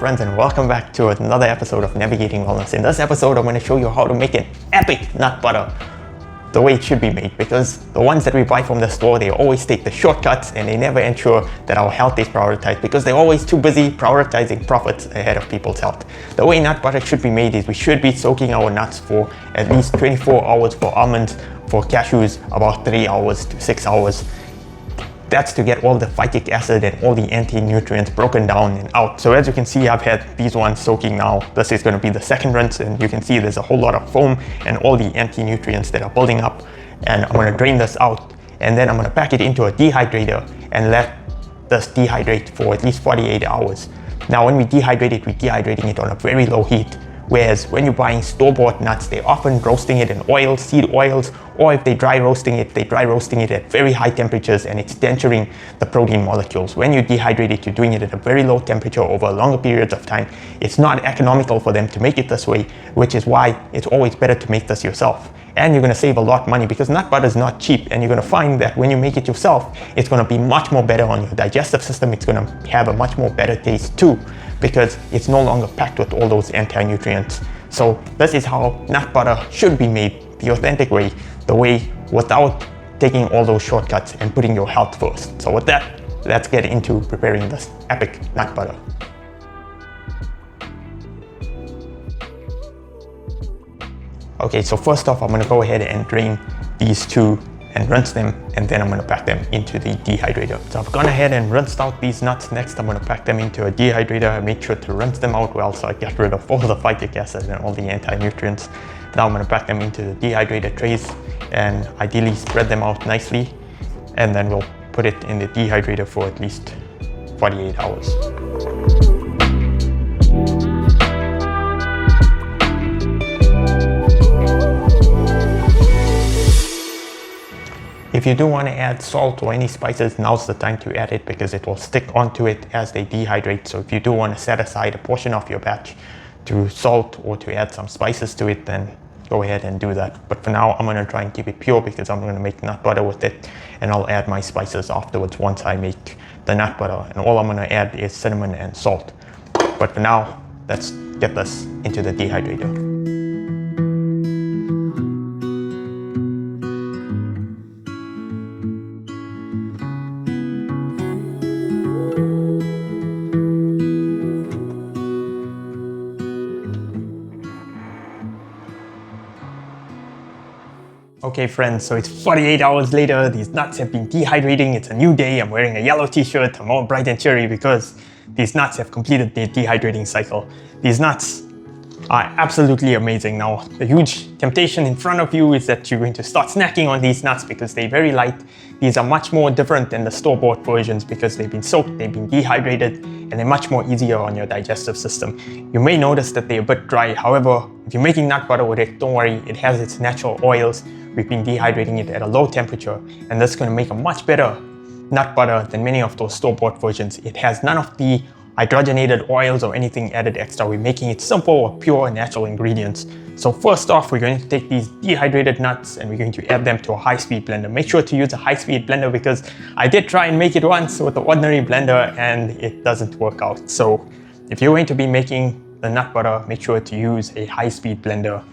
friends, and welcome back to another episode of Navigating Wellness. In this episode, I'm going to show you how to make an epic nut butter the way it should be made, because the ones that we buy from the store, they always take the shortcuts and they never ensure that our health is prioritized because they're always too busy prioritizing profits ahead of people's health. The way nut butter should be made is we should be soaking our nuts for at least 24 hours for almonds, for cashews about 3 hours to 6 hours. That's to get all the phytic acid and all the anti-nutrients broken down and out. So as you can see, I've had these ones soaking now. This is going to be the second rinse, and you can see there's a whole lot of foam and all the anti-nutrients that are building up. And I'm going to drain this out, and then I'm going to pack it into a dehydrator and let this dehydrate for at least 48 hours. Now when we dehydrate it, we're dehydrating it on a very low heat. Whereas when you're buying store-bought nuts, they're often roasting it in oil, seed oils, or if they dry roasting it at very high temperatures, and it's denaturing the protein molecules. When you dehydrate it, you're doing it at a very low temperature over longer periods of time. It's not economical for them to make it this way, which is why it's always better to make this yourself. And you're going to save a lot of money because nut butter is not cheap, and you're going to find that when you make it yourself, it's going to be much more better on your digestive system. It's going to have a much more better taste too, because it's no longer packed with all those anti-nutrients. So this is how nut butter should be made, the authentic way, the way without taking all those shortcuts and putting your health first. So with that, let's get into preparing this epic nut butter. Okay, so first off, I'm going to go ahead and drain these two and rinse them, and then I'm going to pack them into the dehydrator. So I've gone ahead and rinsed out these nuts. Next, I'm going to pack them into a dehydrator. I make sure to rinse them out well so I get rid of all the phytic acid and all the anti-nutrients. Now I'm going to pack them into the dehydrator trays and ideally spread them out nicely, and then we'll put it in the dehydrator for at least 48 hours. If you do want to add salt or any spices, now's the time to add it because it will stick onto it as they dehydrate. So if you do want to set aside a portion of your batch to salt or to add some spices to it, then go ahead and do that. But for now, I'm going to try and keep it pure because I'm going to make nut butter with it, and I'll add my spices afterwards once I make the nut butter. And all I'm going to add is cinnamon and salt. But for now, let's get this into the dehydrator. Okay friends, so it's 48 hours later, these nuts have been dehydrating, it's a new day, I'm wearing a yellow t-shirt, I'm all bright and cheery because these nuts have completed their dehydrating cycle. These nuts are absolutely amazing. Now, the huge temptation in front of you is that you're going to start snacking on these nuts because they're very light. These are much more different than the store-bought versions because they've been soaked, they've been dehydrated, and they're much more easier on your digestive system. You may notice that they're a bit dry. However, if you're making nut butter with it, don't worry, it has its natural oils. We've been dehydrating it at a low temperature, and that's going to make a much better nut butter than many of those store-bought versions. It has none of the hydrogenated oils or anything added extra. We're making it simple, pure, natural ingredients. So first off, we're going to take these dehydrated nuts and we're going to add them to a high-speed blender. Make sure to use a high-speed blender because I did try and make it once with the ordinary blender and it doesn't work out. So if you're going to be making the nut butter, make sure to use a high-speed blender.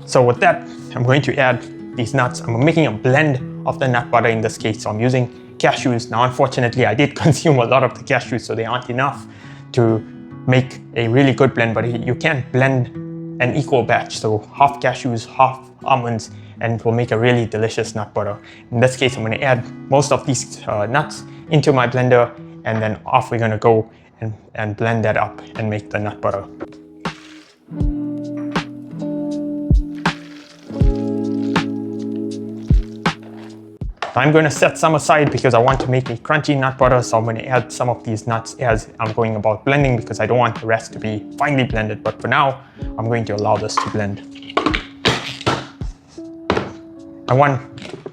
So with that, I'm going to add these nuts. I'm making a blend of the nut butter in this case. So I'm using cashews. Now, unfortunately, I did consume a lot of the cashews, so they aren't enough to make a really good blend, but you can blend an equal batch. So half cashews, half almonds, and it will make a really delicious nut butter. In this case, I'm going to add most of these nuts into my blender, and then off we're going to go and blend that up and make the nut butter. I'm going to set some aside because I want to make a crunchy nut butter, so I'm going to add some of these nuts as I'm going about blending because I don't want the rest to be finely blended. But for now, I'm going to allow this to blend. And one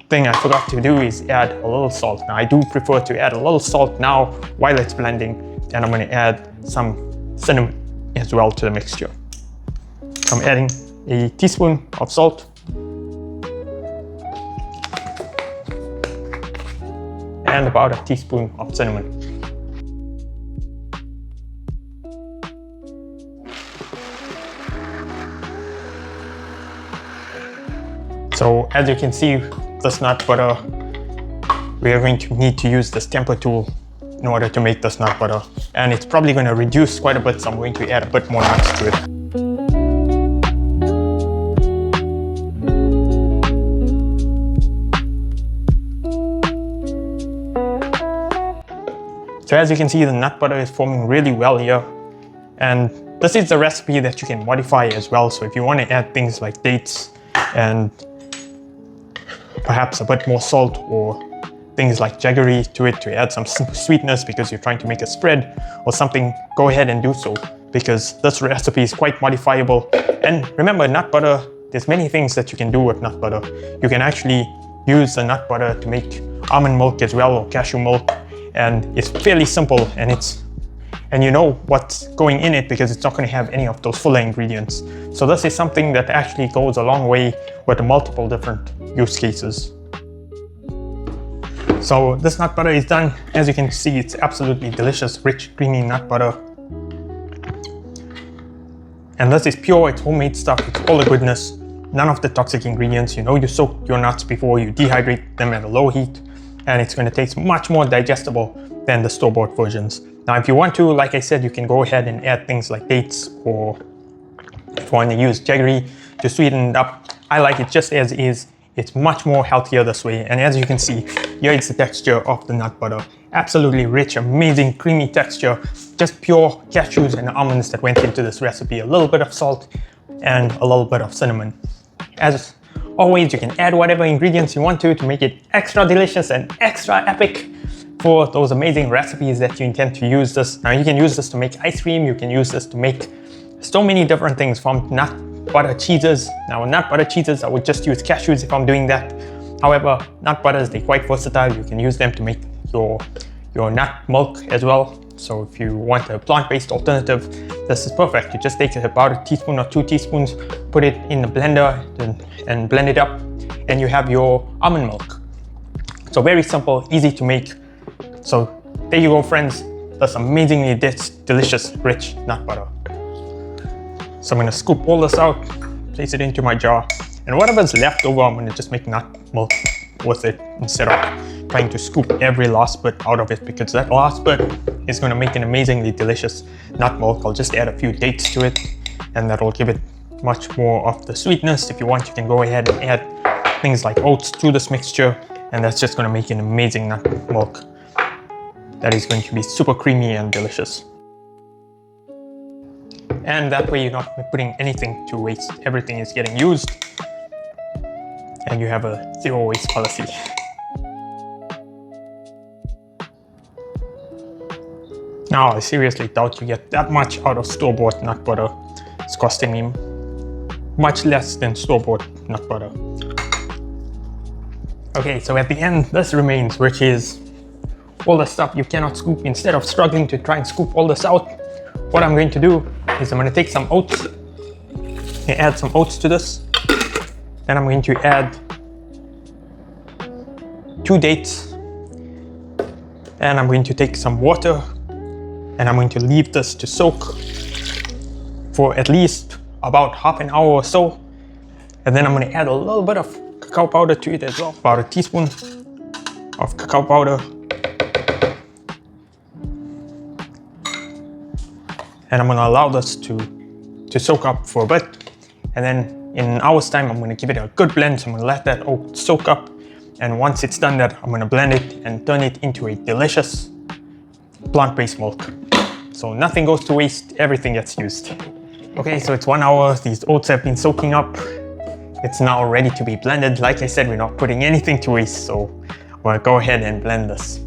thing I forgot to do is add a little salt. Now I do prefer to add a little salt now while it's blending, and I'm going to add some cinnamon as well to the mixture. I'm adding a teaspoon of salt and about a teaspoon of cinnamon. So as you can see, this nut butter, we are going to need to use this temper tool in order to make this nut butter. And it's probably going to reduce quite a bit, so I'm going to add a bit more nuts to it. So as you can see, the nut butter is forming really well here. And this is a recipe that you can modify as well. So if you want to add things like dates and perhaps a bit more salt or things like jaggery to it to add some sweetness because you're trying to make a spread or something, go ahead and do so, because this recipe is quite modifiable. And remember, nut butter, there's many things that you can do with nut butter. You can actually use the nut butter to make almond milk as well, or cashew milk, and it's fairly simple, and you know what's going in it because it's not going to have any of those fuller ingredients. So this is something that actually goes a long way with multiple different use cases. So this nut butter is done. As you can see, it's absolutely delicious, rich, creamy nut butter. And this is pure, it's homemade stuff, it's all the goodness, none of the toxic ingredients. You know, you soak your nuts before you dehydrate them at a low heat, and it's going to taste much more digestible than the store-bought versions. Now, if you want to, like I said, you can go ahead and add things like dates, or if you want to use jaggery to sweeten it up. I like it just as is. It's much more healthier this way. And as you can see, here is the texture of the nut butter. Absolutely rich, amazing, creamy texture. Just pure cashews and almonds that went into this recipe. A little bit of salt and a little bit of cinnamon. As always, you can add whatever ingredients you want to make it extra delicious and extra epic for those amazing recipes that you intend to use this. Now, you can use this to make ice cream. You can use this to make so many different things, from nut butter cheeses. Now, nut butter cheeses, I would just use cashews if I'm doing that. However, nut butters, they're quite versatile. You can use them to make your nut milk as well. So if you want a plant-based alternative, this is perfect. You just take about a teaspoon or 2 teaspoons, put it in the blender and blend it up, and you have your almond milk. So very simple, easy to make. So there you go, friends. That's amazingly delicious, rich nut butter. So I'm going to scoop all this out, place it into my jar, and whatever's left over, I'm going to just make nut milk with it instead of trying to scoop every last bit out of it, because that last bit is going to make an amazingly delicious nut milk. I'll just add a few dates to it, and that'll give it much more of the sweetness. If you want, you can go ahead and add things like oats to this mixture, and that's just going to make an amazing nut milk that is going to be super creamy and delicious. And that way you're not putting anything to waste. Everything is getting used, and you have a zero waste policy. Now, I seriously doubt you get that much out of store-bought nut butter. It's costing me much less than store-bought nut butter. Okay, so at the end, this remains, which is all the stuff you cannot scoop. Instead of struggling to try and scoop all this out, what I'm going to do is I'm going to take some oats and add some oats to this. Then I'm going to add 2 dates, and I'm going to take some water, and I'm going to leave this to soak for at least about half an hour or so. And then I'm going to add a little bit of cacao powder to it as well, about a teaspoon of cacao powder. And I'm going to allow this to soak up for a bit. And then in an hour's time, I'm going to give it a good blend. So I'm going to let that oat soak up. And once it's done that, I'm going to blend it and turn it into a delicious plant-based milk. So nothing goes to waste, everything gets used. Okay, so it's 1 hour. These oats have been soaking up. It's now ready to be blended. Like I said, we're not putting anything to waste. So I'm going to go ahead and blend this.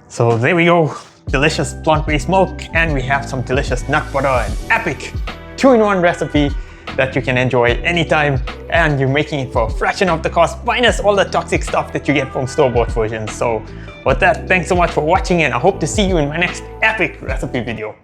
So there we go. Delicious plant-based milk, and we have some delicious nut butter, and epic 2-in-1 recipe that you can enjoy anytime, and you're making it for a fraction of the cost, minus all the toxic stuff that you get from store-bought versions. So with that, thanks so much for watching, and I hope to see you in my next epic recipe video.